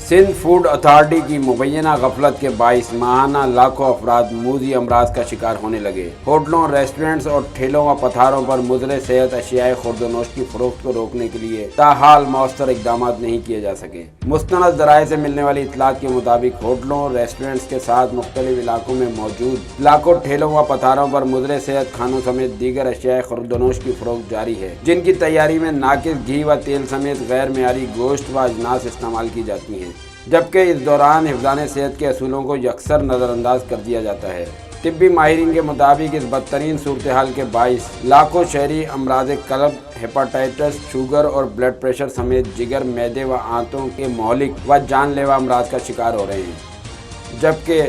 Sindh food authority کی مبینہ غفلت کے باعث ماہانہ لاکھوں افراد موذی امراض کا شکار ہونے لگے۔ ہوٹلوں، ریسٹورنٹس اور ٹھیلوں و پتھاروں پر مضر صحت اشیاء خورد و نوش کی فروخت کو روکنے کے لیے تاحال مؤثر اقدامات نہیں کیے جا سکے۔ مستند ذرائع سے ملنے والی اطلاعات کے مطابق ہوٹلوں اور ریسٹورنٹس کے ساتھ مختلف علاقوں میں موجود لاکھوں ٹھیلوں و پتھاروں پر مضر صحت کھانوں سمیت دیگر اشیاء خورد و نوش کی فروخت جاری ہے، جن کی تیاری میں ناقص گھی و تیل سمیت غیر معیاری گوشت و اجناس استعمال کی جاتی ہیں، جبکہ اس دوران حفظان صحت کے اصولوں کو یکسر نظر انداز کر دیا جاتا ہے۔ طبی ماہرین کے مطابق اس بدترین صورتحال کے باعث لاکھوں شہری امراض قلب، ہیپاٹائٹس، شوگر اور بلڈ پریشر سمیت جگر، معدے و آنتوں کے مہلک و جان لیوا امراض کا شکار ہو رہے ہیں، جبکہ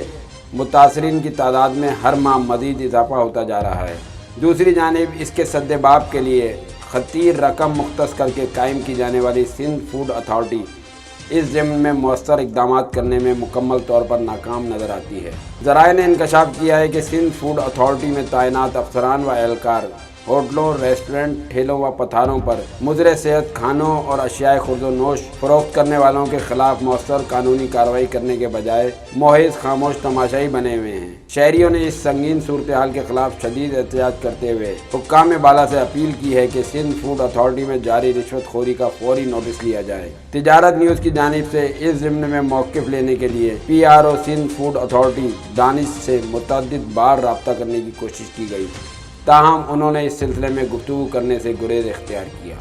متاثرین کی تعداد میں ہر ماہ مزید اضافہ ہوتا جا رہا ہے۔ دوسری جانب اس کے سدباب کے لیے خطیر رقم مختص کر کے قائم کی جانے والی سندھ فوڈ اتھارٹی اس ضمن میں مؤثر اقدامات کرنے میں مکمل طور پر ناکام نظر آتی ہے۔ ذرائع نے انکشاف کیا ہے کہ سندھ فوڈ اتھارٹی میں تعینات افسران و اہلکار ہوٹلوں، ریسٹورنٹ، ٹھیلوں و پتھاروں پر مضر صحت کھانوں اور اشیاء خورد و نوش فروخت کرنے والوں کے خلاف مؤثر قانونی کارروائی کرنے کے بجائے محض خاموش تماشائی بنے ہوئے ہیں۔ شہریوں نے اس سنگین صورتحال کے خلاف شدید احتجاج کرتے ہوئے حکام بالا سے اپیل کی ہے کہ سندھ فوڈ اتھارٹی میں جاری رشوت خوری کا فوری نوٹس لیا جائے۔ تجارت نیوز کی جانب سے اس ضمن میں موقف لینے کے لیے PRO سندھ فوڈ اتھارٹی دانش سے متعدد بار رابطہ کرنے کی کوشش کی گئی، تاہم انہوں نے اس سلسلے میں گفتگو کرنے سے گریز اختیار کیا۔